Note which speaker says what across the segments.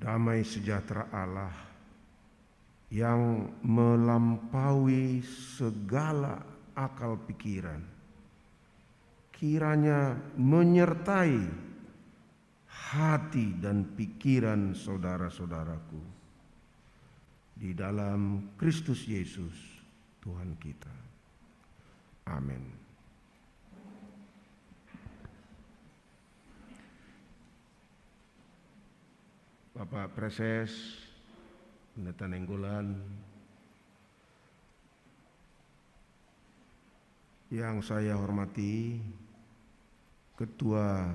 Speaker 1: Damai sejahtera Allah yang melampaui segala akal pikiran, kiranya menyertai hati dan pikiran saudara-saudaraku di dalam Kristus Yesus Tuhan kita. Amin. Bapak Preses, Pendeta Nenggolan, yang saya hormati, Ketua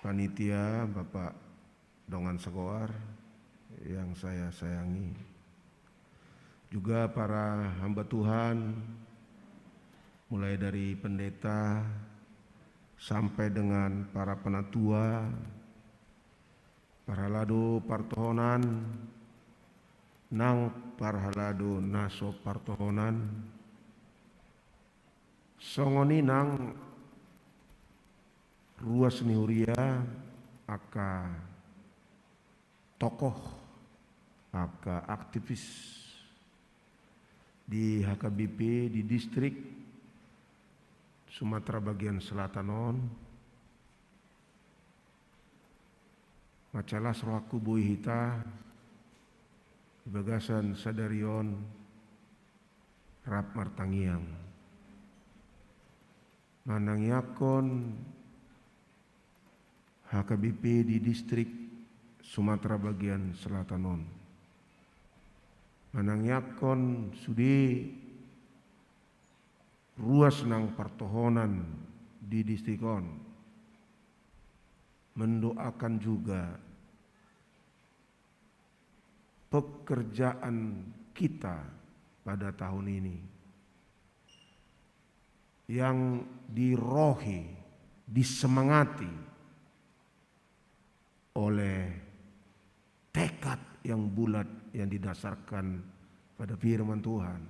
Speaker 1: Panitia Bapak Dongan Segoar yang saya sayangi, juga para hamba Tuhan, mulai dari pendeta sampai dengan para penatua, Parhalado Partohonan, Nang Parhalado Naso Partohonan, Songoni Nang Ruas Nihuria, aka tokoh, aka aktivis di HKBP di distrik Sumatera bagian selatan, Macalas Rohaku Buihita, Bagasan Sadarion, Rap Martangiang, Manangyakon HKBP di distrik Sumatera bagian selatan, Manangyakon Sudi Ruas Nang Partohonan di distrikon, mendoakan juga pekerjaan kita pada tahun ini yang dirohi, disemangati oleh tekad yang bulat yang didasarkan pada firman Tuhan,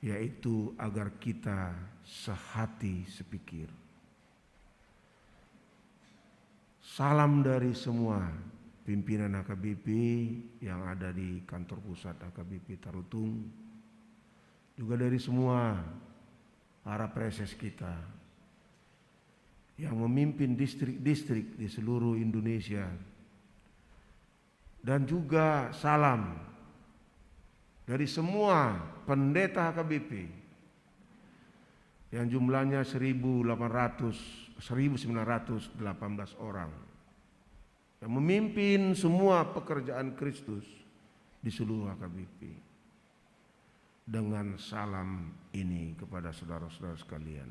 Speaker 1: yaitu agar kita sehati sepikir. Salam dari semua pimpinan HKBP yang ada di kantor pusat HKBP Tarutung, juga dari semua para preses kita yang memimpin distrik-distrik di seluruh Indonesia, dan juga salam dari semua pendeta HKBP yang jumlahnya 1918 orang yang memimpin semua pekerjaan Kristus di seluruh HKBP. Dengan salam ini kepada saudara-saudara sekalian,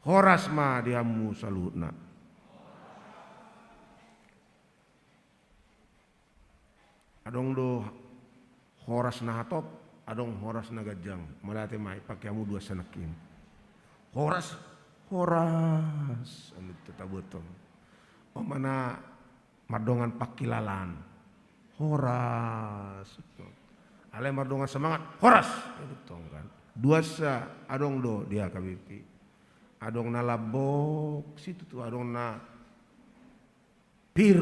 Speaker 1: Horasma diamu salutna. Adong do horas nahatop, adong horas nagajang, malate mai pakiamu dua sanakin. Horas anu tetabutong. O mana mardongan pakilalan. Horas. Ale mardongan semangat. Horas. Betong kan. Dua sa adong do dia KBP. Adong na labok situ tuh, adong na pir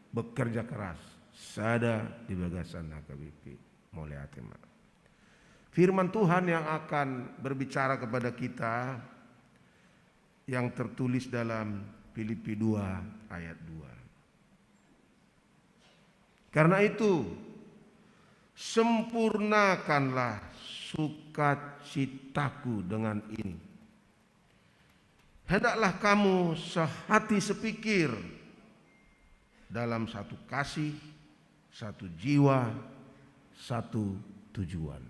Speaker 1: bekerja keras. Sada di bagasan HKBP. Mulai atema. Firman Tuhan yang akan berbicara kepada kita yang tertulis dalam Filipi 2 ayat 2. Karena itu sempurnakanlah sukacitaku dengan ini. Hendaklah kamu sehati sepikir dalam satu kasih, satu jiwa, satu tujuan.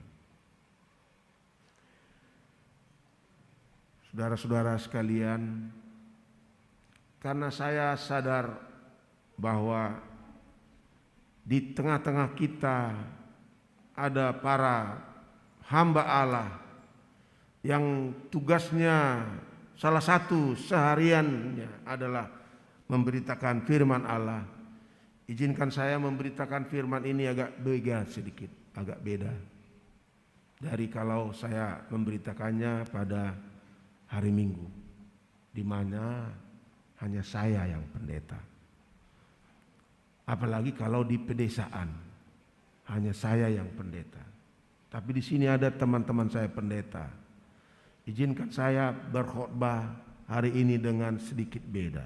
Speaker 1: Saudara-saudara sekalian, karena saya sadar bahwa di tengah-tengah kita ada para hamba Allah yang tugasnya salah satu sehariannya adalah memberitakan firman Allah. Izinkan saya memberitakan firman ini agak beda sedikit, agak beda dari kalau saya memberitakannya pada hari Minggu, di mana hanya saya yang pendeta. Apalagi kalau di pedesaan, hanya saya yang pendeta. Tapi di sini ada teman-teman saya pendeta. Izinkan saya berkhotbah hari ini dengan sedikit beda.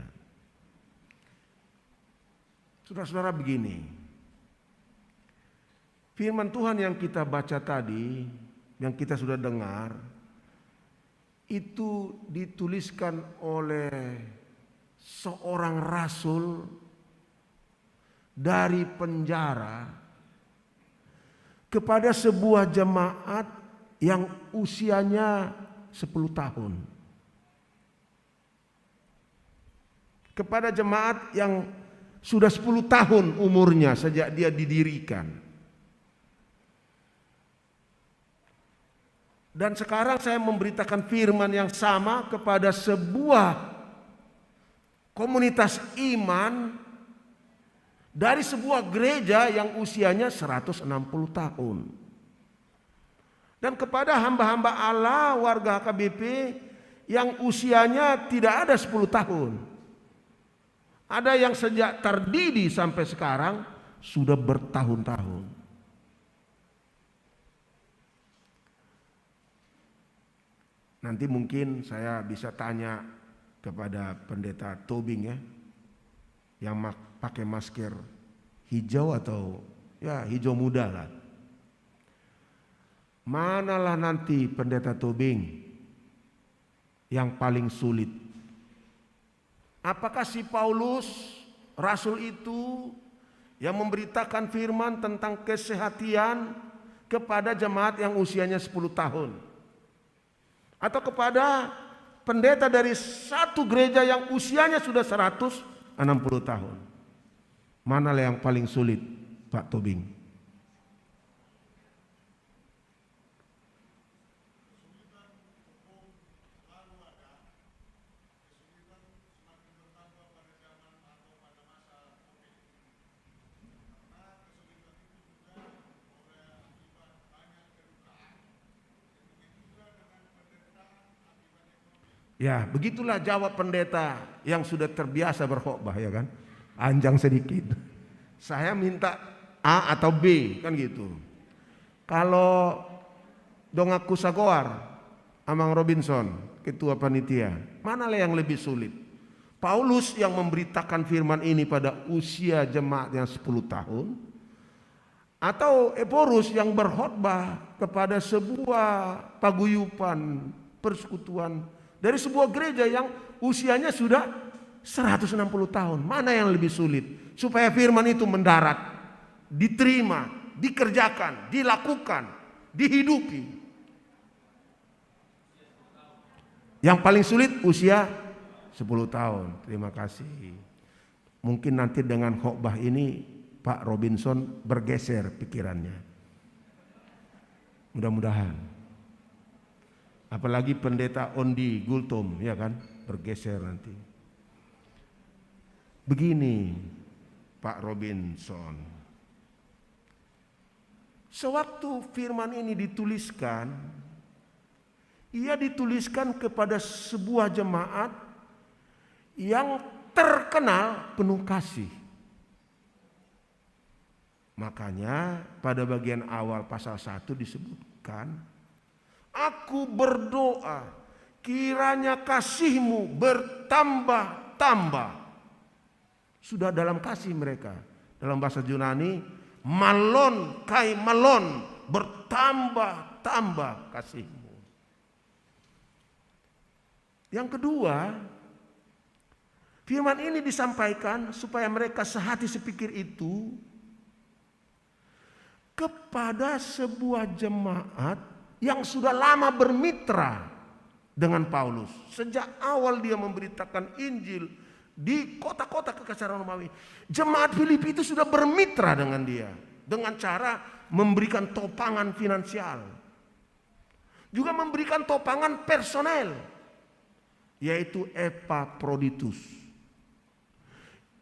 Speaker 1: Saudara-saudara, begini, firman Tuhan yang kita baca tadi, yang kita sudah dengar, itu dituliskan oleh seorang rasul dari penjara kepada sebuah jemaat yang usianya 10 tahun. Kepada jemaat yang sudah 10 tahun umurnya sejak dia didirikan. Dan sekarang saya memberitakan firman yang sama kepada sebuah komunitas iman dari sebuah gereja yang usianya 160 tahun. Dan kepada hamba-hamba Allah warga HKBP yang usianya tidak ada 10 tahun. Ada yang sejak terdiri sampai sekarang sudah bertahun-tahun. Nanti mungkin saya bisa tanya kepada pendeta Tobing ya, yang pakai masker hijau atau ya hijau muda lah. Manalah nanti pendeta Tobing yang paling sulit? Apakah si Paulus, rasul itu yang memberitakan firman tentang kesehatan kepada jemaat yang usianya 10 tahun? Atau kepada pendeta dari satu gereja yang usianya sudah 160 tahun? Manalah yang paling sulit, Pak Tobing? Ya, begitulah jawab pendeta yang sudah terbiasa berkhotbah, ya kan? Panjang sedikit. Saya minta A atau B, kan gitu. Kalau Dongaku Sagoar, Amang Robinson, ketua panitia, manalah yang lebih sulit? Paulus yang memberitakan firman ini pada usia jemaat yang 10 tahun, atau Eporus yang berkhotbah kepada sebuah paguyuban persekutuan dari sebuah gereja yang usianya sudah 160 tahun. Mana yang lebih sulit? Supaya firman itu mendarat, diterima, dikerjakan, dilakukan, dihidupi. Yang paling sulit usia 10 tahun. Terima kasih. Mungkin nanti dengan khotbah ini Pak Robinson bergeser pikirannya. Mudah-mudahan. Apalagi pendeta Ondi Gultom, ya kan, bergeser nanti. Begini Pak Robinson, sewaktu firman ini dituliskan, ia dituliskan kepada sebuah jemaat yang terkenal penuh kasih. Makanya pada bagian awal pasal 1 disebutkan, aku berdoa kiranya kasihmu bertambah-tambah. Sudah dalam kasih mereka. Dalam bahasa Yunani, malon kai malon, bertambah-tambah kasihmu. Yang kedua, firman ini disampaikan supaya mereka sehati sepikir itu kepada sebuah jemaat yang sudah lama bermitra dengan Paulus. Sejak awal dia memberitakan Injil di kota-kota kekaisaran Romawi, jemaat Filipi itu sudah bermitra dengan dia dengan cara memberikan topangan finansial, juga memberikan topangan personel, yaitu Epaphroditus,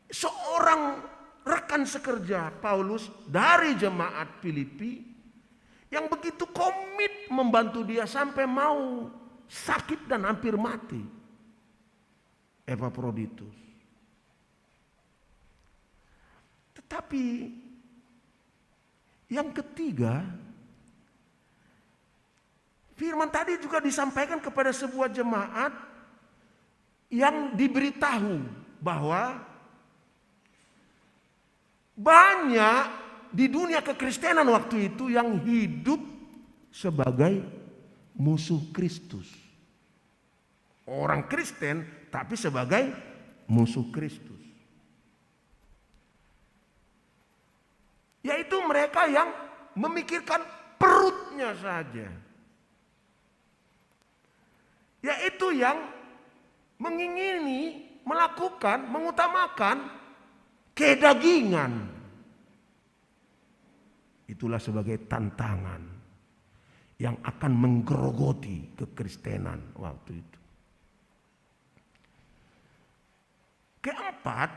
Speaker 1: seorang rekan sekerja Paulus dari jemaat Filipi yang begitu komit membantu dia sampai mau sakit dan hampir mati. Epaphroditus. Tapi yang ketiga, firman tadi juga disampaikan kepada sebuah jemaat yang diberitahu bahwa banyak di dunia kekristenan waktu itu yang hidup sebagai musuh Kristus. Orang Kristen tapi sebagai musuh Kristus. Yaitu mereka yang memikirkan perutnya saja. Yaitu yang mengingini, melakukan, mengutamakan kedagingan. Itulah sebagai tantangan yang akan menggerogoti kekristenan waktu itu. Keempat,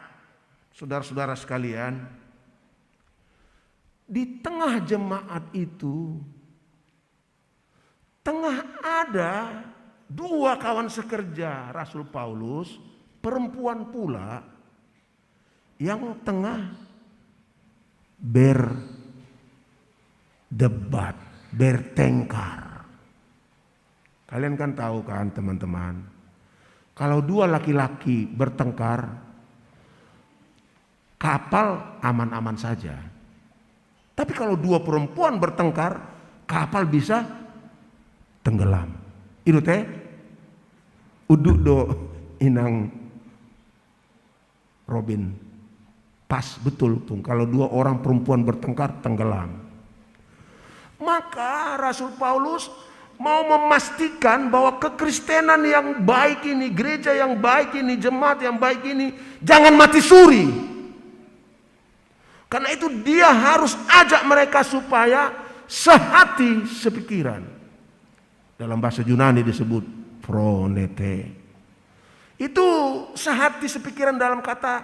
Speaker 1: saudara-saudara sekalian, di tengah jemaat itu, tengah ada dua kawan sekerja Rasul Paulus, perempuan pula, yang tengah berdebat, bertengkar. Kalian kan tahu kan teman-teman, kalau dua laki-laki bertengkar, kapal aman-aman saja. Tapi kalau dua perempuan bertengkar, kapal bisa tenggelam. Itu teh uduk do inang Robin. Pas betul tuh kalau dua orang perempuan bertengkar tenggelam. Maka Rasul Paulus mau memastikan bahwa kekristenan yang baik ini, gereja yang baik ini, jemaat yang baik ini jangan mati suri. Karena itu dia harus ajak mereka supaya sehati sepikiran. Dalam bahasa Yunani disebut phronete. Itu sehati sepikiran dalam kata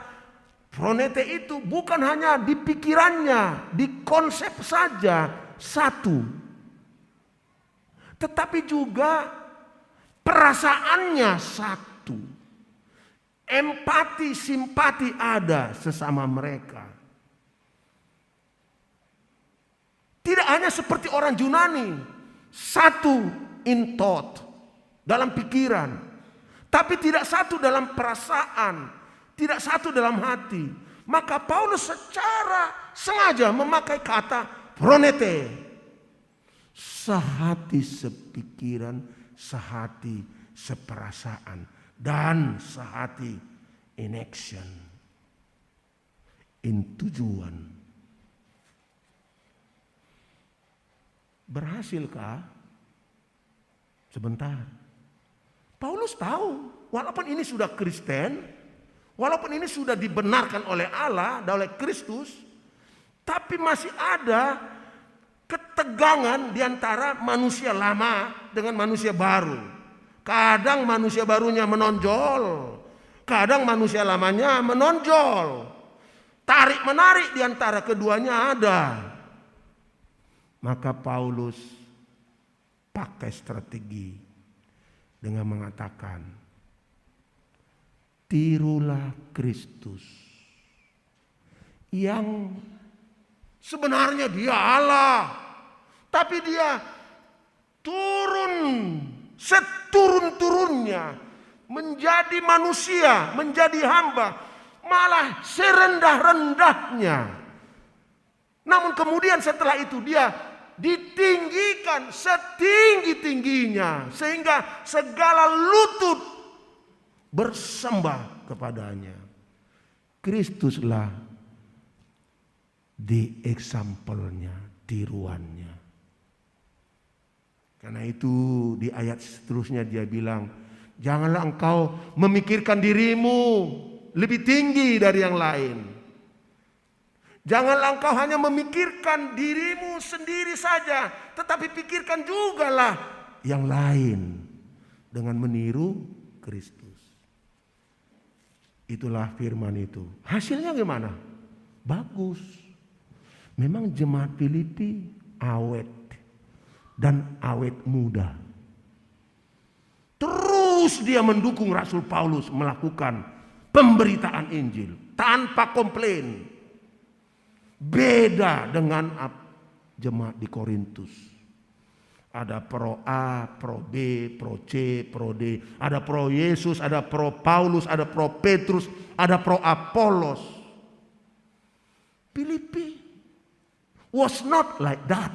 Speaker 1: phronete itu bukan hanya di pikirannya, di konsep saja satu. Tetapi juga perasaannya satu. Empati, simpati ada sesama mereka. Tidak hanya seperti orang Yunani, satu in thought, dalam pikiran, tapi tidak satu dalam perasaan, tidak satu dalam hati. Maka Paulus secara sengaja memakai kata phronete, sehati sepikiran, sehati seperasaan, dan sehati in action, in tujuan. Berhasilkah? Sebentar. Paulus tahu, walaupun ini sudah Kristen, walaupun ini sudah dibenarkan oleh Allah, oleh Kristus, tapi masih ada ketegangan di antara manusia lama dengan manusia baru. Kadang manusia barunya menonjol, kadang manusia lamanya menonjol. Tarik-menarik di antara keduanya ada. Maka Paulus pakai strategi dengan mengatakan, tirulah Kristus yang sebenarnya dia Allah, tapi dia turun seturun-turunnya menjadi manusia, menjadi hamba, malah serendah-rendahnya. Namun kemudian setelah itu dia ditinggikan setinggi-tingginya sehingga segala lutut bersembah kepadanya. Kristuslah di example-nya, tiruannya. Karena itu di ayat seterusnya dia bilang, janganlah engkau memikirkan dirimu lebih tinggi dari yang lain. Janganlah engkau hanya memikirkan dirimu sendiri saja, tetapi pikirkan jugalah yang lain dengan meniru Kristus. Itulah firman itu. Hasilnya gimana? Bagus. Memang jemaat Filipi awet dan awet muda. Terus dia mendukung Rasul Paulus melakukan pemberitaan Injil tanpa komplain. Beda dengan jemaat di Korintus. Ada pro A, pro B, pro C, pro D. Ada pro Yesus, ada pro Paulus, ada pro Petrus, ada pro Apolos. Filipi was not like that.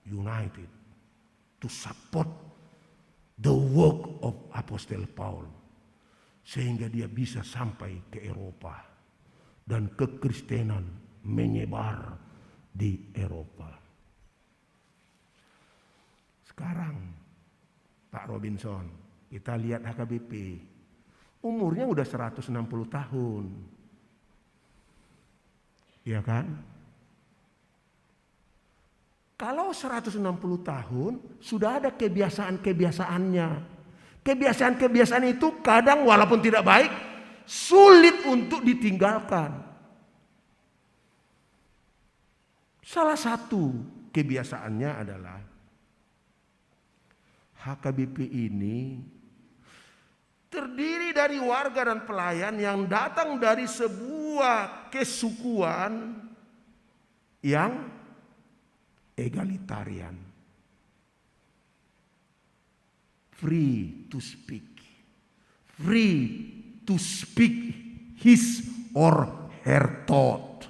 Speaker 1: United to support the work of Apostle Paul. Sehingga dia bisa sampai ke Eropa. Dan kekristenan menyebar di Eropa. Sekarang Pak Robinson, kita lihat HKBP. Umurnya udah 160 tahun. Iya kan? Kalau 160 tahun sudah ada kebiasaan-kebiasaannya. Kebiasaan-kebiasaan itu kadang walaupun tidak baik, sulit untuk ditinggalkan. Salah satu kebiasaannya adalah HKBP ini terdiri dari warga dan pelayan yang datang dari sebuah kesukuan yang egalitarian. Free to speak. Free to speak his or her thought.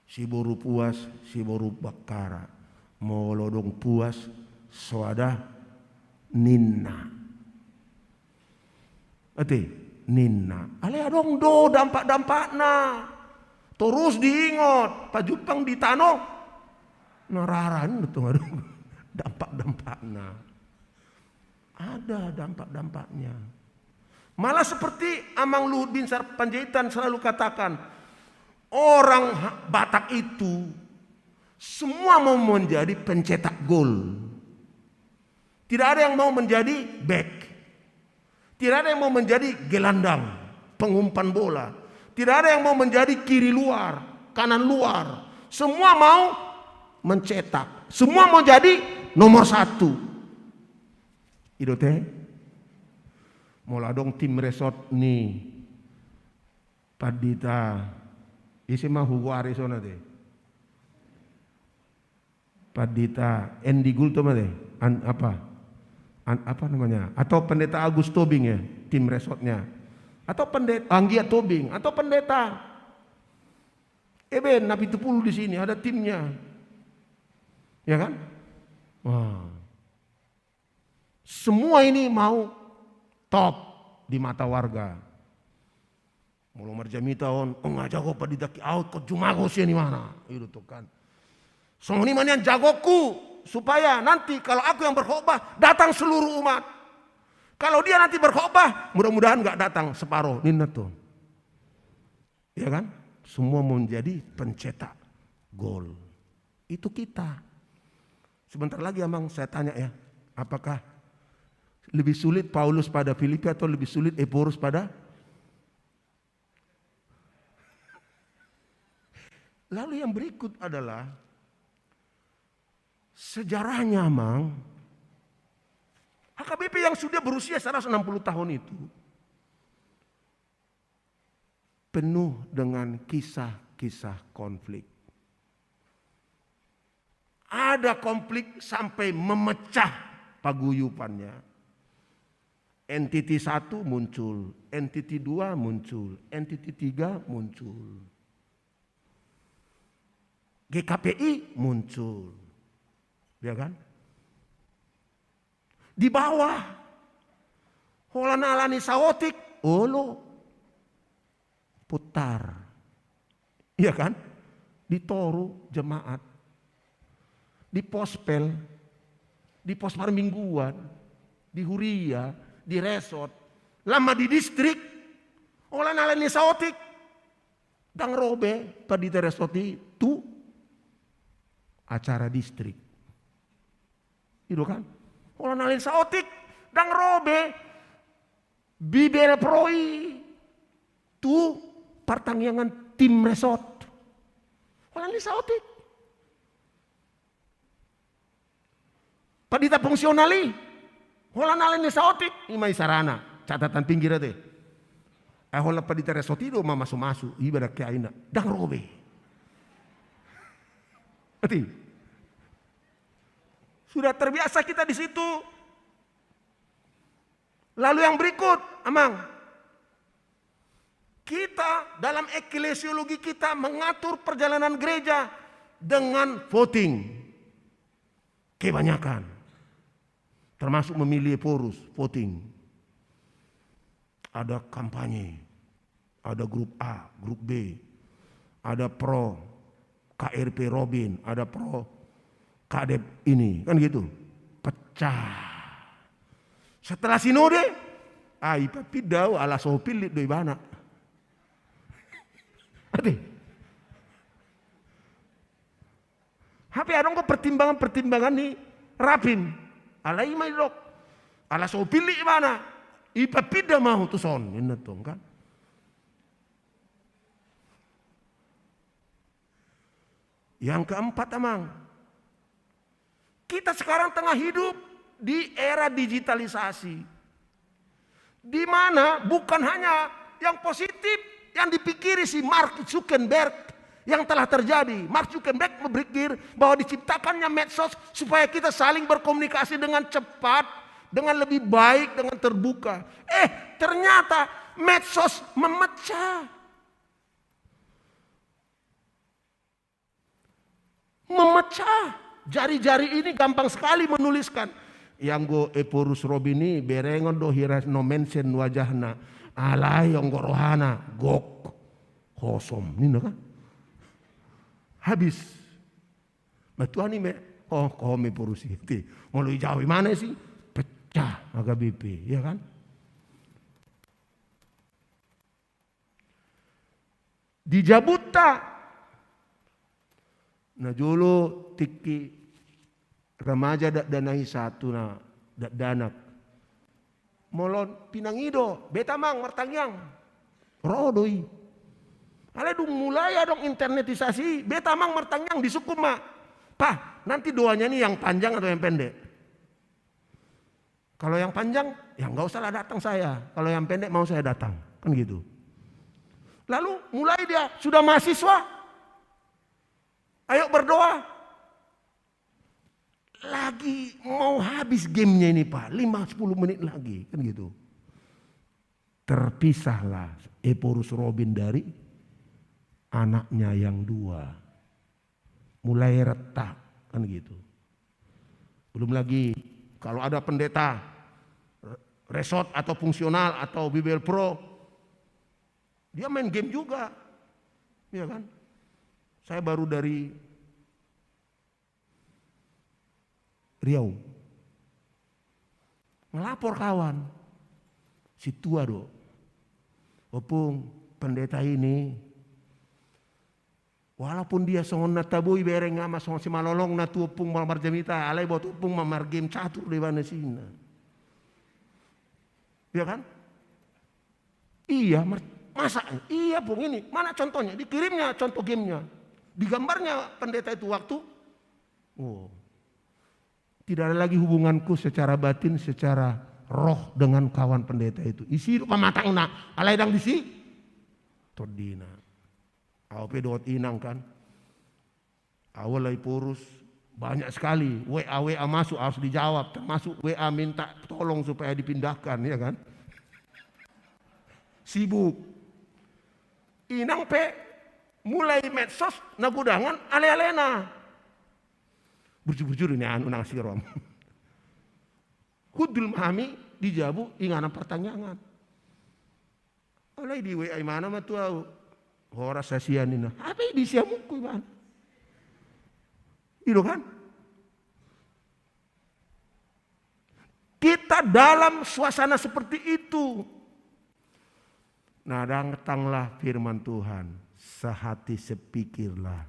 Speaker 1: Si boru puas, si boru bakara. Mau lodong puas, soada ninna. Ate ninna. Ale adong do dampak-dampakna. Terus diingot, pajupang di tano. Nararan betul dampak-dampakna. Ada dampak-dampaknya. Malah seperti Amang Luhut Binsar Panjaitan selalu katakan, orang Batak itu semua mau menjadi pencetak gol. Tidak ada yang mau menjadi back. Tidak ada yang mau menjadi gelandang, pengumpan bola. Tidak ada yang mau menjadi kiri luar, kanan luar. Semua mau mencetak. Semua mau jadi nomor 1. Itu teh. Mola dong tim resort nih. Padita. Isi mah Hugo Arizona teh. Padita. Andy Gould tuh mah teh. Apa namanya? Atau pendeta Agus Tobing ya, tim resortnya. Atau pendeta Anggia Tobing, atau pendeta Eben Nabi Tupulu di sini ada timnya. Ya kan? Wah. Semua ini mau top di mata warga. Mulu marjami tahun, enggak jago pada daki out ke jumago sih ini mana? Itu tuh kan. Semua ini mana yang jagoku supaya nanti kalau aku yang berkhotbah datang seluruh umat. Kalau dia nanti berkhotbah, mudah-mudahan enggak datang separuh. Ini tuh. Ya kan? Semua menjadi pencetak gol. Itu kita. Sebentar lagi Amang saya tanya ya, apakah lebih sulit Paulus pada Filipi atau lebih sulit Eporus pada? Lalu yang berikut adalah sejarahnya Amang. HKBP yang sudah berusia 160 tahun itu penuh dengan kisah-kisah konflik. Ada konflik sampai memecah paguyupannya. Entiti 1 muncul, entiti 2 muncul, entiti 3 muncul. GKPI muncul. Ya kan? Di bawah Holana alani saotik, olo putar. Iya kan? Di Toru jemaat. Di Pospel, di pos mingguan, di Huria, di resort, lama di distrik, olan alani saotik, dang robe, pada di resoti tu acara distrik. Itu kan, olan alani saotik, dang robe, bibel proi, tu pertandingan tim resort, olan alani saotik. Padita fungsionali, holan alani saotik, imai sarana, catatan pinggir teh. Ahola pa di teresotido masu ibadah ke aina dang robe. Berarti sudah terbiasa kita di situ. Lalu yang berikut, Amang. Kita dalam eklesiologi kita mengatur perjalanan gereja dengan voting. Kebanyakan. Termasuk memilih porus, voting. Ada kampanye. Ada grup A, grup B. Ada pro KRP Robin, ada pro KDEP ini. Kan gitu. Pecah. Setelah sinode, ipapidau ala sopil do ibana. Arti? Hape adong ko pertimbangan ni rapim. Ala imay dok. Ala sopil ibana. Ipapida mau tuson. Ini tong kan. Yang keempat, Amang. Kita sekarang tengah hidup di era digitalisasi. Di mana bukan hanya yang positif yang dipikiri si Mark Zuckerberg yang telah terjadi. Mark Zuckerberg berpikir bahwa diciptakannya medsos supaya kita saling berkomunikasi dengan cepat, dengan lebih baik, dengan terbuka. Ternyata medsos memecah. Memecah. Jari-jari ini gampang sekali menuliskan. Yang go eporus robini berengon do hiras no mention wajahna alay yang go rohana gok kosom ini kan habis batuan ini kome porus itu mau lu jauh mana sih pecah agak BP ya kan. Di Jabuta nah dulu tiki remaja danai satu na danak molon pinangido betamang martangyang rodoi ale dung mulai adong internetisasi betamang martangyang di Sukuma pa nanti doanya nih yang panjang atau yang pendek. Kalau yang panjang ya nggak usah lah datang saya, kalau yang pendek mau saya datang kan gitu. Lalu mulai dia sudah mahasiswa ayo berdoa. Lagi mau habis gamenya ini Pak, 5-10 menit lagi kan gitu. Terpisahlah Eporus Robin dari anaknya yang dua. Mulai retak kan gitu. Belum lagi kalau ada pendeta resort atau fungsional atau Bible Pro, dia main game juga. Ya kan? Saya baru dari Riau. Ngelapor kawan. Si tua do. Opung pendeta ini. Walaupun dia songon natabui bereng ama songon si malolong na tuopung malamar jamita. Alay buat upung mamar game catur di mana sina. Ya kan? Iya masa? Iya pung ini. Mana contohnya? Dikirimnya contoh gamenya. Digambarnya pendeta itu waktu. Tidak ada lagi hubunganku secara batin, secara roh dengan kawan pendeta itu. Isi pamatang na, alay dang disi. Todina. Aope doot inang kan. Awalai purus banyak sekali. WA masuk harus dijawab. Termasuk WA minta tolong supaya dipindahkan ya kan. Sibuk. Inang pe mulai medsos nagudangan ale-alena. Bujur-bujur ini anu nang sirom. Kudul mahami dijabu ingana pertanyaan. Oleh di WA mana mah tuh horas sasianina. Apa di siamuku mana? Itu kan? Kita dalam suasana seperti itu. Nah, datanglah firman Tuhan, sehati sepikirlah.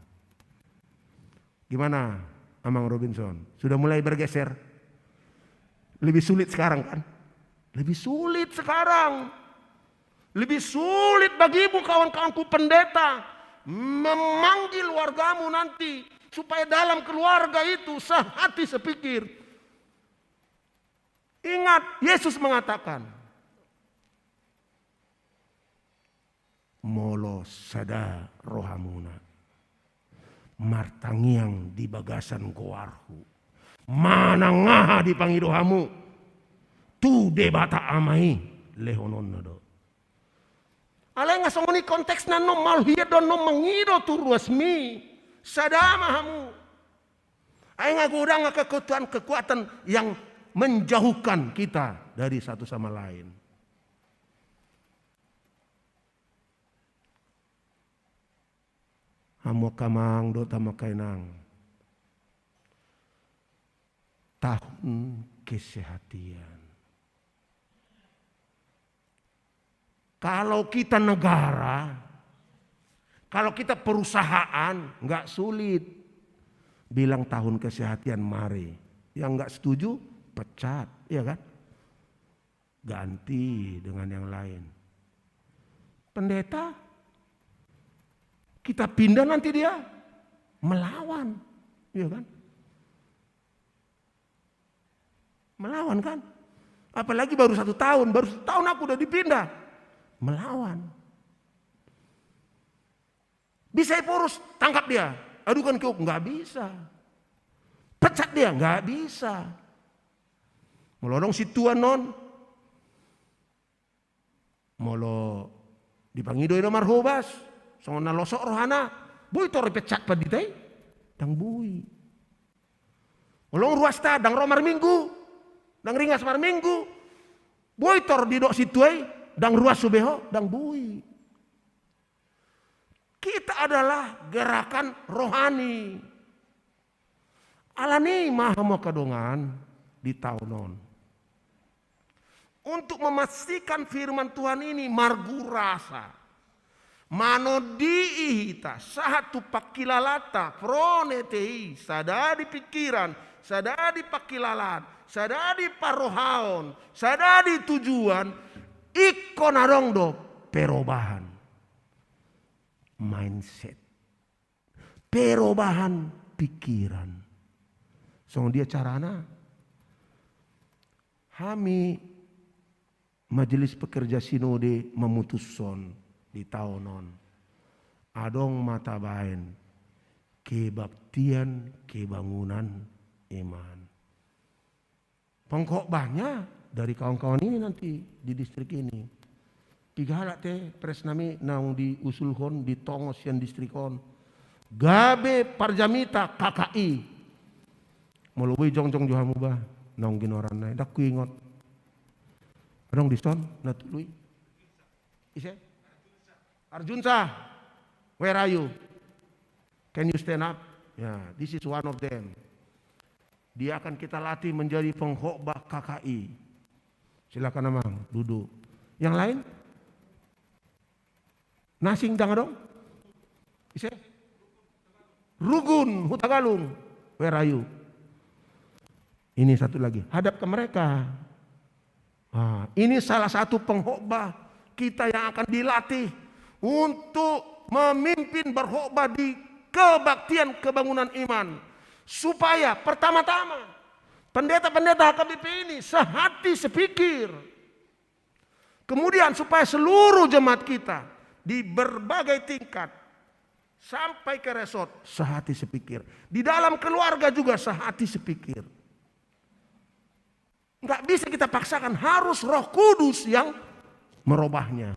Speaker 1: Gimana? Amang Robinson, sudah mulai bergeser. Lebih sulit sekarang kan? Lebih sulit sekarang. Lebih sulit bagimu kawan-kawanku pendeta memanggil wargamu nanti supaya dalam keluarga itu sehati sepikir. Ingat, Yesus mengatakan, molo sada rohamuna. Martangiang di bagasan goarhu. Mana ngaha di pangidohamu. Tu debata amai lehonon nado. Alay nga songoni konteks na no malhiya don no mangido tu ruasmi. Sadama hamu. Ay nga gudang nga kekuatan yang menjauhkan kita dari satu sama lain. Hamu kamang do tamakainang. Tahun kesehatan. Kalau kita negara, kalau kita perusahaan, nggak sulit bilang tahun kesehatan mari. Yang nggak setuju pecat, ya kan? Ganti dengan yang lain. Pendeta, kita pindah nanti dia melawan, ya kan? Melawan kan? Apalagi baru 1 tahun, baru 1 tahun aku udah dipindah. Melawan. Bisa Porus, tangkap dia. Adukan ke nggak bisa. Pecat dia, nggak bisa. Melorong si tuan non. Molo dipangidoy na marhubas. Songon na losok rohana. Boy tori pecat pa ditay. Dang buy. Molong ruasta, dang romar minggu. Dang ringas mar minggu. Boy tor didok situay. Dang ruas subeho, dang buy. Kita adalah gerakan rohani. Alani maha makadongan di tahunon. Untuk memastikan firman Tuhan ini margu rasa. Manodi ihita satu pakilalata pronetei sada di pikiran, sada di pakilalat, sada di parohaon, sada di tujuan ikon adong do perubahan mindset, perubahan pikiran. So dia carana kami majelis pekerja sinode memutuskan di tahunon adong mata bain kebaktian kebangunan iman. Pengkhotbahnya dari kawan-kawan ini nanti di distrik ini. Tiga teh pres nami naung diusulkan di tongos yang distrikon. Gabe parjamita KKI. Mulubay jongjong johamu ba naung ginoran na. Dak kuingot. Adong dison natuloy. Ise? Arjunsa, where are you? Can you stand up? Ya, yeah, this is one of them. Dia akan kita latih menjadi pengkhotbah KKI. Silakan namang duduk. Yang lain? Nasing dang dong? Ise? Rugun, Hutagalung. Where are you? Ini satu lagi. Hadap ke mereka. Ini salah satu pengkhotbah kita yang akan dilatih untuk memimpin berkhotbah di kebaktian kebangunan iman. Supaya pertama-tama pendeta-pendeta HKBP ini sehati sepikir. Kemudian supaya seluruh jemaat kita di berbagai tingkat sampai ke resort sehati sepikir. Di dalam keluarga juga sehati sepikir. Enggak bisa kita paksakan, harus Roh Kudus yang merubahnya.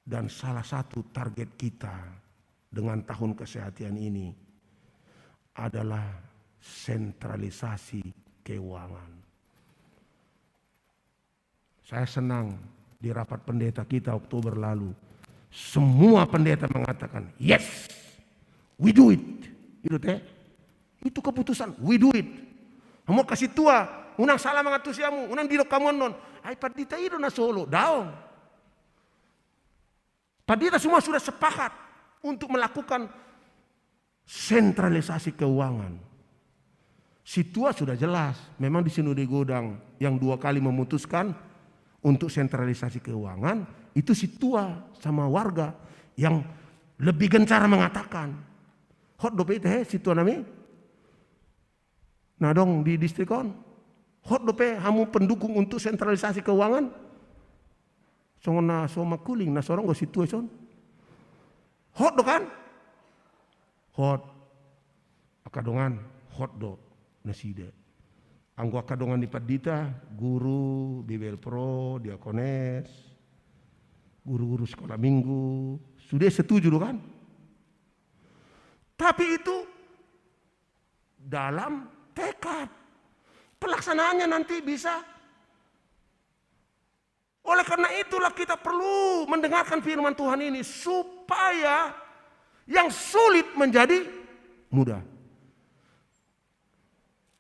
Speaker 1: Dan salah satu target kita dengan tahun kesehatan ini adalah sentralisasi keuangan. Saya senang di rapat pendeta kita Oktober lalu. Semua pendeta mengatakan, yes, we do it. Itu keputusan, we do it. Kamu kasih tua, unang salah mengatusiamu, unang didok kamu non. Ay padita itu na solo, daong. Padita semua sudah sepakat untuk melakukan sentralisasi keuangan. Si tua sudah jelas, memang di Sinode Godang yang 2 kali memutuskan untuk sentralisasi keuangan, itu si tua sama warga yang lebih gencar mengatakan, hot dope itu si tua nami, nah dong di distrikon, hot dope kamu pendukung untuk sentralisasi keuangan, Songona soma kuling na sorong go situ son. Hot do kan? Hot. Akadongan hot do nasida. Anggo akadongan di Padita, guru, bibel pro, diakones, guru-guru sekolah minggu, sudah setuju do kan? Tapi itu dalam tekad. Pelaksanaannya nanti bisa. Oleh karena itulah kita perlu mendengarkan firman Tuhan ini supaya yang sulit menjadi mudah.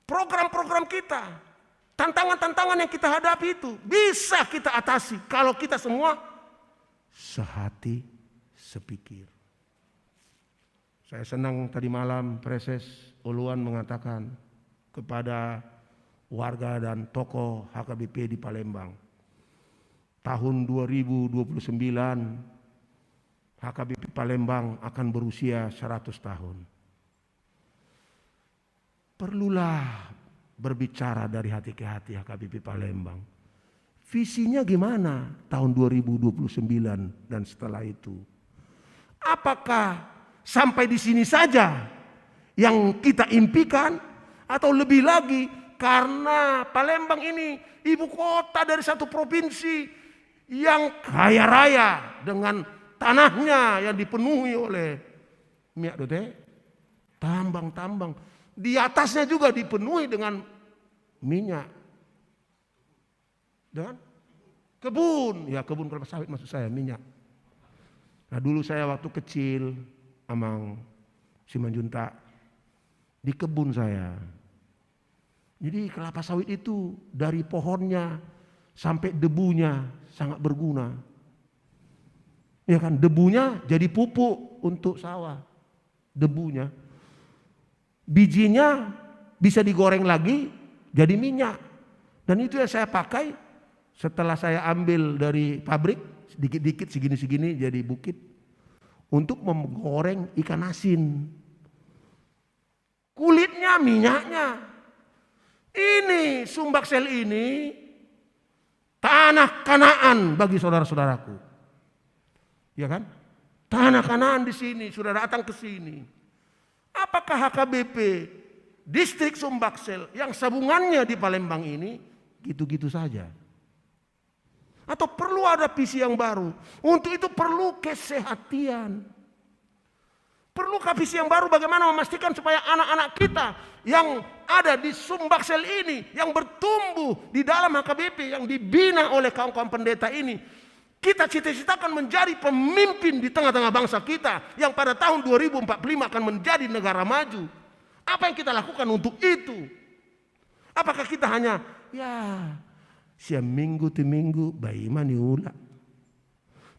Speaker 1: Program-program kita, tantangan-tantangan yang kita hadapi itu bisa kita atasi kalau kita semua sehati, sepikir. Saya senang tadi malam Preses Uluan mengatakan kepada warga dan tokoh HKBP di Palembang. Tahun 2029 HKBP Palembang akan berusia 100 tahun. Perlulah berbicara dari hati ke hati HKBP Palembang. Visinya gimana tahun 2029 dan setelah itu? Apakah sampai di sini saja yang kita impikan atau lebih lagi karena Palembang ini ibu kota dari satu provinsi yang kaya raya dengan tanahnya yang dipenuhi oleh minyak dote, tambang-tambang. Di atasnya juga dipenuhi dengan minyak dan kebun. Ya kebun kelapa sawit maksud saya, minyak. Nah dulu saya waktu kecil, Amang Simanjuntak, di kebun saya. Jadi kelapa sawit itu dari pohonnya sampai debunya sangat berguna. Ya kan, debunya jadi pupuk untuk sawah. Debunya. Bijinya bisa digoreng lagi jadi minyak. Dan itu yang saya pakai setelah saya ambil dari pabrik sedikit-dikit segini-segini jadi bukit untuk menggoreng ikan asin. Kulitnya, minyaknya. Ini Sumbaksel ini tanah Kanaan bagi saudara-saudaraku. Ya kan? Tanah Kanaan di sini, sudah datang ke sini. Apakah HKBP distrik Sumbaksel yang sabungannya di Palembang ini gitu-gitu saja? Atau perlu ada visi yang baru? Untuk itu perlu kesehatan. Perlu visi yang baru bagaimana memastikan supaya anak-anak kita yang ada di Sumbaksel ini, yang bertumbuh di dalam HKBP, yang dibina oleh kaum-kaum pendeta ini, kita cita-citakan menjadi pemimpin di tengah-tengah bangsa kita yang pada tahun 2045 akan menjadi negara maju. Apa yang kita lakukan untuk itu? Apakah kita hanya siang minggu ti minggu bayi maniula?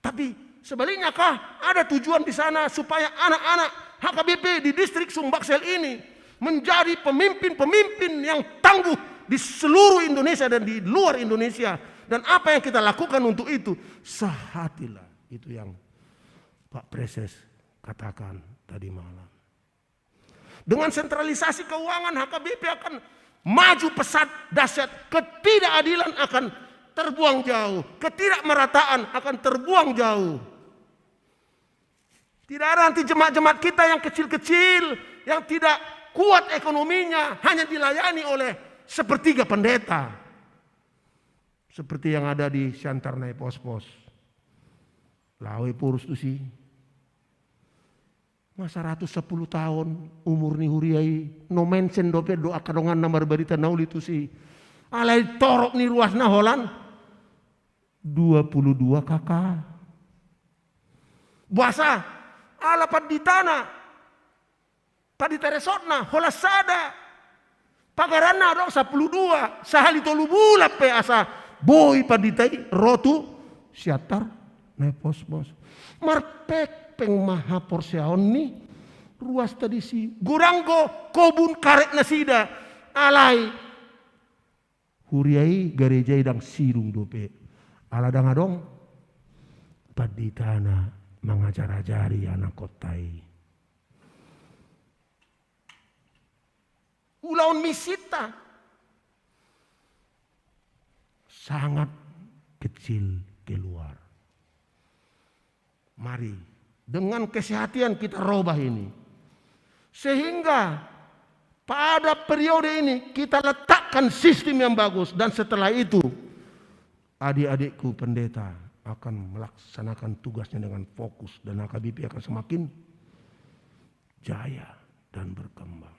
Speaker 1: Tapi sebaliknya kah ada tujuan di sana supaya anak-anak HKBP di distrik Sumbaksel ini menjadi pemimpin-pemimpin yang tangguh di seluruh Indonesia dan di luar Indonesia. Dan apa yang kita lakukan untuk itu? Sehatilah. Itu yang Pak Preses katakan tadi malam. Dengan sentralisasi keuangan HKBP akan maju pesat dahsyat. Ketidakadilan akan terbuang jauh. Ketidakmerataan akan terbuang jauh. Tidak ada nanti jemaat-jemaat kita yang kecil-kecil, yang tidak kuat ekonominya, hanya dilayani oleh sepertiga pendeta. Seperti yang ada di Siantarnai Pos-Pos. Lawe purus tu sih. Masa 110 tahun umur ni huriai, no mention dope doa kadongan namar berita nauli tu sih. Alai torok ni ruasna holan 22 kakak. Buasa ala paditana padita resotna hola sada pagarana dong 12 sahali tolu bulat pe asa boy paditai rotu siatar na pos-pos marpek peng maha porsiaon ni ruas tadi si guranggo kobun karet nasida alai huriai gereja idang sirung dope ala dangadong paditana mengajar-ajari anak kotai. Ulaun misita sangat kecil keluar. Mari dengan kesehatan kita rubah ini. Sehingga pada periode ini kita letakkan sistem yang bagus. Dan setelah itu adik-adikku pendeta akan melaksanakan tugasnya dengan fokus. Dan HKBP akan semakin jaya dan berkembang.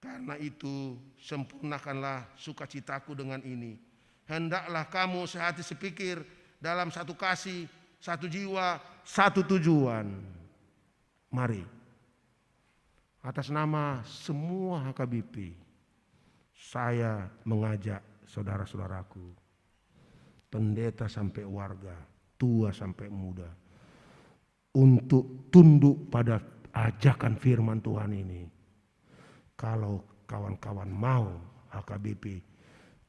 Speaker 1: Karena itu sempurnakanlah sukacitaku dengan ini. Hendaklah kamu sehati sepikir dalam satu kasih, satu jiwa, satu tujuan. Mari, atas nama semua HKBP, saya mengajak saudara-saudaraku, pendeta sampai warga, tua sampai muda, untuk tunduk pada ajakan firman Tuhan ini. Kalau kawan-kawan mau HKBP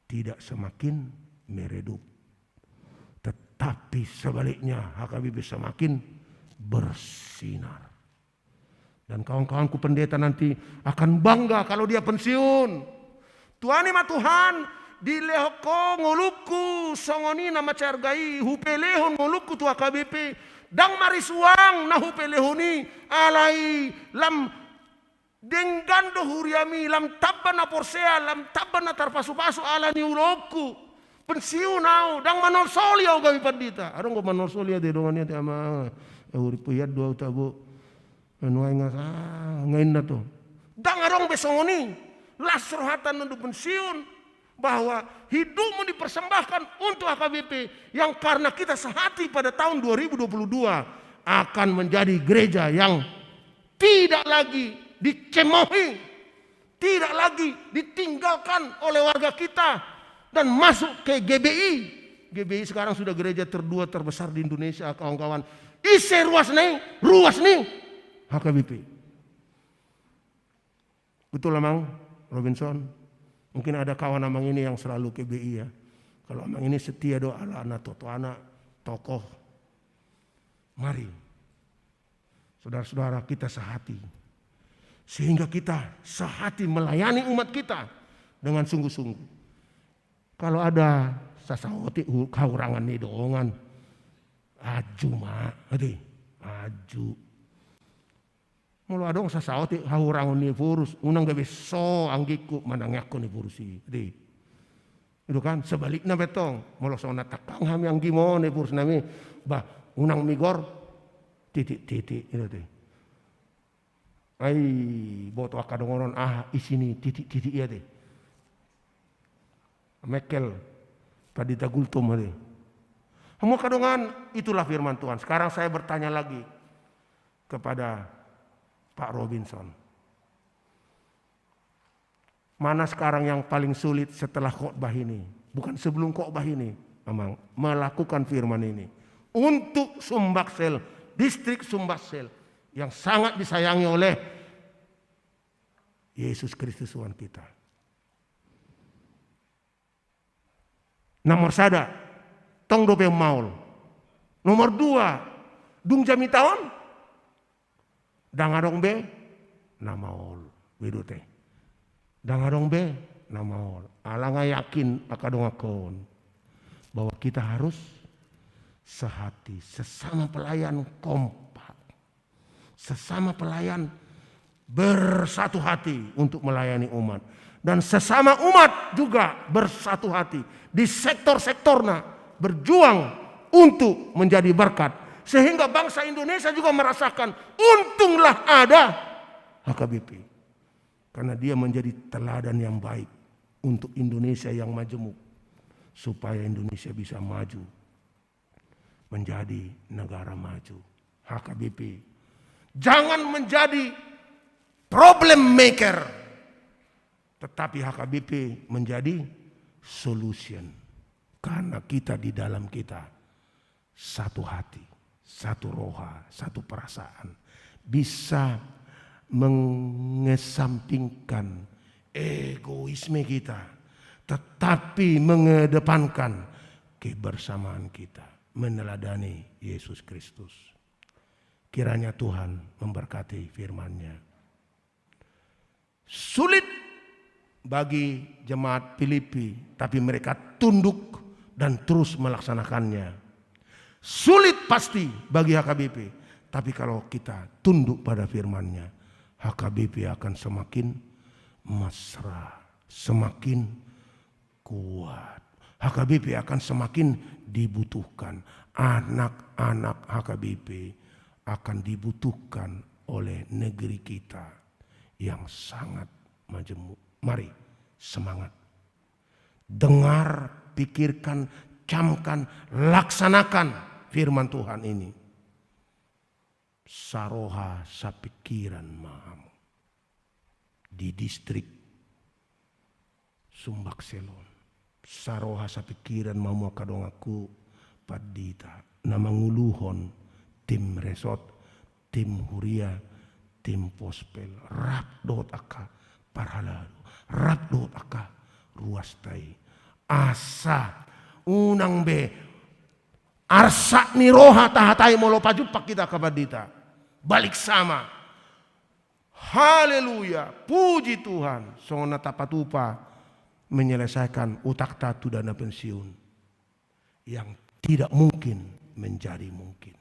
Speaker 1: tidak semakin meredup, tetapi sebaliknya HKBP semakin bersinar. Dan kawan-kawanku pendeta nanti akan bangga kalau dia pensiun. Tuhan ima Tuhan di lehoko ngoluku songoni nama cargai hupelehon ngoluku tu HKBP dang marisuang na hupelehoni alai lam Denggando huriami lam tabana porsea lam tabana tarpasu-pasu ala ni uloku pensiun au dang manorsoli au kami pandita arong go manorsoli ade dongania te ama uri puyat dua utabu anu ngas ngain na to dang arong besongoni lasrohatan untuk pensiun bahwa hidupmu dipersembahkan untuk HKBP yang karena kita sehati pada tahun 2022 akan menjadi gereja yang tidak lagi dicemohi, tidak lagi ditinggalkan oleh warga kita dan masuk ke GBI. GBI sekarang sudah gereja terbesar di Indonesia, kawan-kawan. Isi ruas nih HKBP. Betul Amang Robinson. Mungkin ada kawan Amang ini yang selalu GBI ya. Kalau Amang ini setia doa anak toto anak tokoh. Mari saudara-saudara kita sehati. Sehingga kita sehati melayani umat kita dengan sungguh-sungguh. Kalau ada sasawati kaurangan nih doongan. Aju mak, aju. Mulu adong sasawati kaurangan nih purus. Unang gabe so anggiku manangyaku nih purusi. Itu kan sebaliknya betong. Mulu so natakang ham yang gimon nih purus nami. Bah unang migor titik-titik itu deh. Ai boto akadongoron isini titik-titik ya deh. Mekel padita gultum deh. Kamu kadongan itulah firman Tuhan. Sekarang saya bertanya lagi kepada Pak Robinson. Mana sekarang yang paling sulit setelah khotbah ini? Bukan sebelum khotbah ini, memang melakukan firman ini untuk Sumbaksel, distrik Sumbaksel yang sangat disayangi oleh Yesus Kristus Tuhan kita. Nomor sada, tong dope maul. Nomor dua, dung jami tahun, dangadong be, namaul. Widute. Dangadong be, namaul. Alanga yakin akadong akon bahwa kita harus sehati, sesama pelayan kompak. Sesama pelayan bersatu hati untuk melayani umat. Dan sesama umat juga bersatu hati. Di sektor-sektornya berjuang untuk menjadi berkat. Sehingga bangsa Indonesia juga merasakan untunglah ada HKBP. Karena dia menjadi teladan yang baik untuk Indonesia yang majemuk. Supaya Indonesia bisa maju. Menjadi negara maju. HKBP. Jangan menjadi problem maker. Tetapi HKBP menjadi solution. Karena kita di dalam kita satu hati, satu roha, satu perasaan. Bisa mengesampingkan egoisme kita. Tetapi mengedepankan kebersamaan kita. Meneladani Yesus Kristus. Kiranya Tuhan memberkati firman-Nya. Sulit bagi jemaat Filipi, tapi mereka tunduk dan terus melaksanakannya. Sulit pasti bagi HKBP. Tapi kalau kita tunduk pada firman-Nya, HKBP akan semakin mesra, semakin kuat. HKBP akan semakin dibutuhkan. Anak-anak HKBP akan dibutuhkan oleh negeri kita yang sangat majemuk. Mari semangat. Dengar, pikirkan, camkan, laksanakan firman Tuhan ini. Saroha sapikiran mahamu. Di distrik Sumbakselon. Saroha sapikiran mahamu kadongaku padita. Nama nguluhon tim resort, tim huria, tim pospel. Rapdot aka parhalalu. Rapdot aka ruastai. Asa unang be arsa ni roha tahatai molo pajupak kita kabadita. Balik sama. Haleluya. Puji Tuhan. Sona tapatupa menyelesaikan utak tatu dana pensiun. Yang tidak mungkin menjadi mungkin.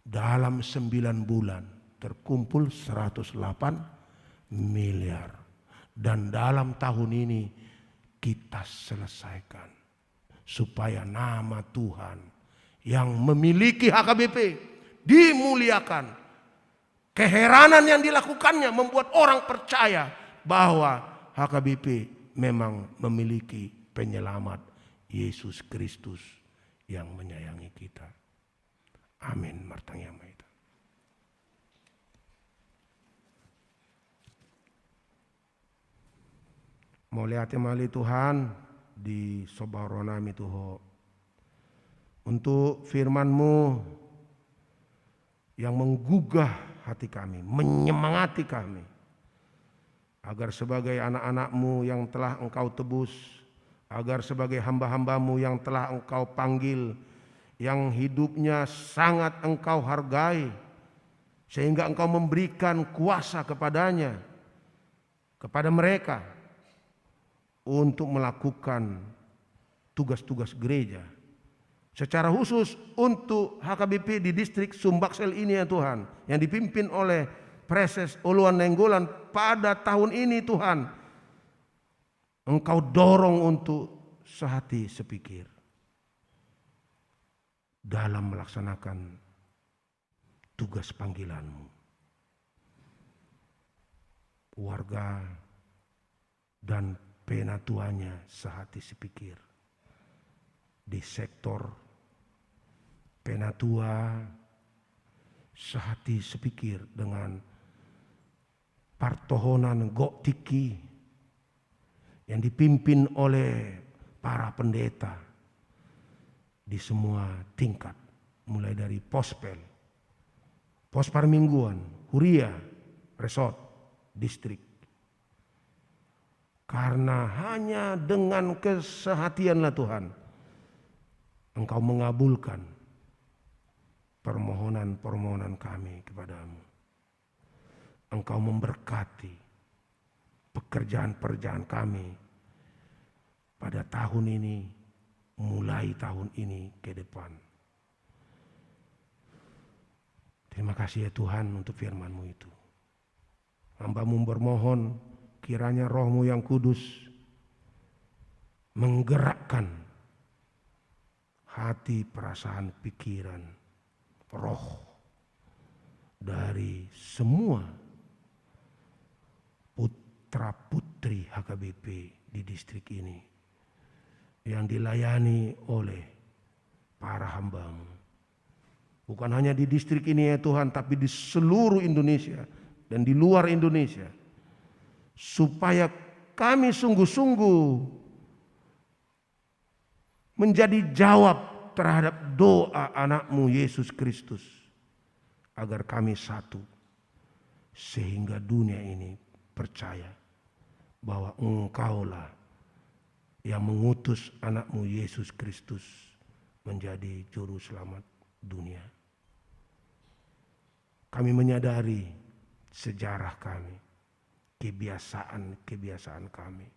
Speaker 1: Dalam 9 bulan terkumpul 108 miliar. Dan dalam tahun ini kita selesaikan. Supaya nama Tuhan yang memiliki HKBP dimuliakan. Keheranan yang dilakukannya membuat orang percaya bahwa HKBP memang memiliki penyelamat, Yesus Kristus yang menyayangi kita. Amin. Martang yang maita. Mau lihat mali Tuhan di sobaronami Tuhan. Untuk firman-Mu yang menggugah hati kami, menyemangati kami. Agar sebagai anak-anak-Mu yang telah Engkau tebus, agar sebagai hamba-hamba-Mu yang telah Engkau panggil, yang hidupnya sangat Engkau hargai, sehingga Engkau memberikan kuasa kepadanya, kepada mereka, untuk melakukan tugas-tugas gereja. Secara khusus untuk HKBP di distrik Sumbaksel ini ya Tuhan, yang dipimpin oleh Preses Uluan Nenggolan pada tahun ini Tuhan, Engkau dorong untuk sehati sepikir dalam melaksanakan tugas panggilan-Mu. Warga dan penatuannya sehati sepikir. Di sektor penatua sehati sepikir dengan partohonan Gok Tiki yang dipimpin oleh para pendeta di semua tingkat, mulai dari pospel, pospar mingguan, huria, resort, distrik. Karena hanya dengan kesehatianlah Tuhan Engkau mengabulkan permohonan-permohonan kami kepadamu. Engkau memberkati pekerjaan-pekerjaan kami pada tahun ini, mulai tahun ini ke depan. Terima kasih ya Tuhan untuk firman-Mu itu. Hamba-Mu bermohon kiranya Roh-Mu yang kudus menggerakkan hati, perasaan, pikiran, roh dari semua putra putri HKBP di distrik ini yang dilayani oleh para hamba-Mu. Bukan hanya di distrik ini ya Tuhan, tapi di seluruh Indonesia dan di luar Indonesia. Supaya kami sungguh-sungguh menjadi jawab terhadap doa anak-Mu Yesus Kristus. Agar kami satu. Sehingga dunia ini percaya bahwa Engkaulah yang mengutus anak-Mu Yesus Kristus menjadi juru selamat dunia. Kami menyadari sejarah kami, kebiasaan-kebiasaan kami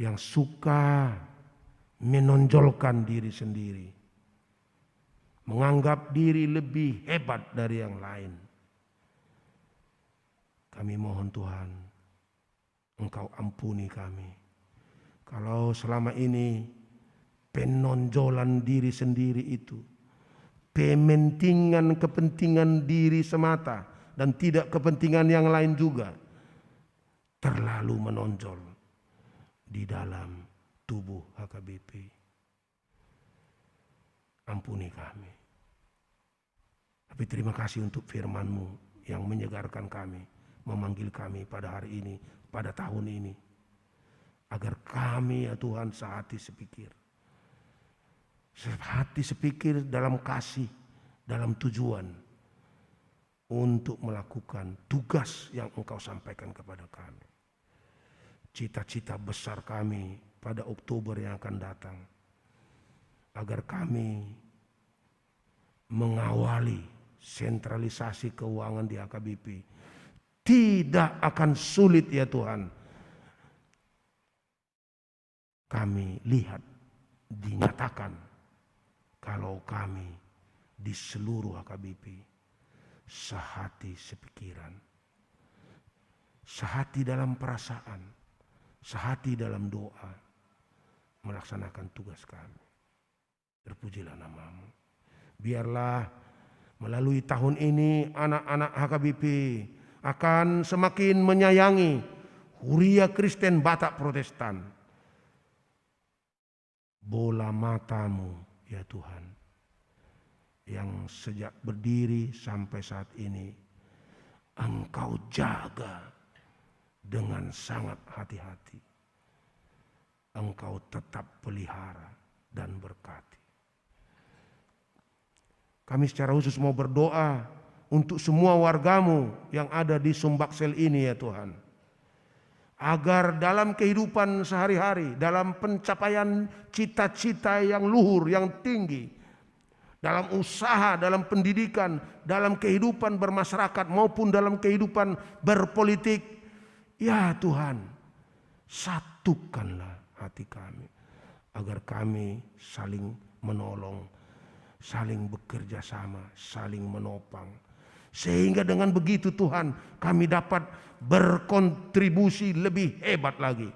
Speaker 1: yang suka menonjolkan diri sendiri, menganggap diri lebih hebat dari yang lain. Kami mohon Tuhan, Engkau ampuni kami. Kalau selama ini penonjolan diri sendiri itu, pementingan kepentingan diri semata dan tidak kepentingan yang lain juga, terlalu menonjol di dalam tubuh HKBP. Ampuni kami. Tapi terima kasih untuk firman-Mu yang menyegarkan kami, memanggil kami pada hari ini, pada tahun ini. Agar kami ya Tuhan sehati sepikir. Sehati sepikir dalam kasih, dalam tujuan. Untuk melakukan tugas yang Engkau sampaikan kepada kami. Cita-cita besar kami pada Oktober yang akan datang. Agar kami mengawali sentralisasi keuangan di HKBP. Tidak akan sulit ya Tuhan. Kami lihat, dinyatakan kalau kami di seluruh HKBP sehati sepikiran, sehati dalam perasaan, sehati dalam doa, melaksanakan tugas kami. Terpujilah nama-Mu. Biarlah melalui tahun ini anak-anak HKBP akan semakin menyayangi Huria Kristen Batak Protestan. Bola mata-Mu ya Tuhan, yang sejak berdiri sampai saat ini Engkau jaga dengan sangat hati-hati. Engkau tetap pelihara dan berkati. Kami secara khusus mau berdoa untuk semua warga-Mu yang ada di Sumbaksel ini ya Tuhan. Agar dalam kehidupan sehari-hari, dalam pencapaian cita-cita yang luhur, yang tinggi, dalam usaha, dalam pendidikan, dalam kehidupan bermasyarakat maupun dalam kehidupan berpolitik, ya Tuhan, satukanlah hati kami. Agar kami saling menolong, saling bekerja sama, saling menopang. Sehingga dengan begitu Tuhan, kami dapat berkontribusi lebih hebat lagi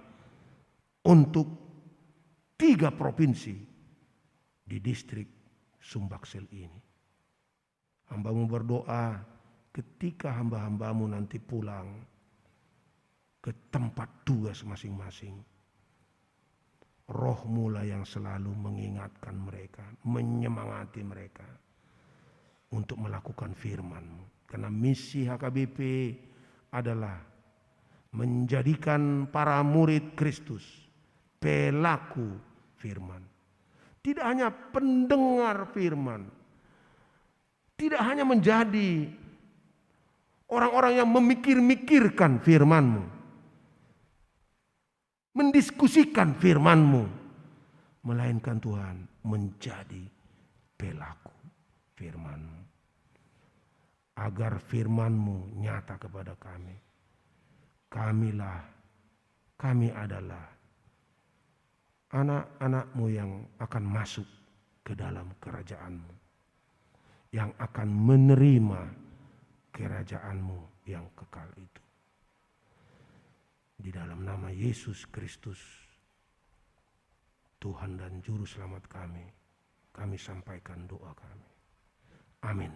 Speaker 1: untuk 3 provinsi di distrik Sumbaksel ini. Hamba-Mu berdoa ketika hamba-hamba-Mu nanti pulang ke tempat tugas masing-masing. Roh-Mu lah yang selalu mengingatkan mereka, menyemangati mereka untuk melakukan firman-Mu. Karena misi HKBP adalah menjadikan para murid Kristus pelaku firman. Tidak hanya pendengar firman. Tidak hanya menjadi orang-orang yang memikir-mikirkan firman-Mu. Mendiskusikan firman-Mu. Melainkan Tuhan menjadi pelaku firman-Mu. Agar firman-Mu nyata kepada kami. Kami adalah anak-anak-Mu yang akan masuk ke dalam kerajaan-Mu. Yang akan menerima kerajaan-Mu yang kekal itu. Di dalam nama Yesus Kristus, Tuhan dan Juru Selamat kami sampaikan doa kami. Amin.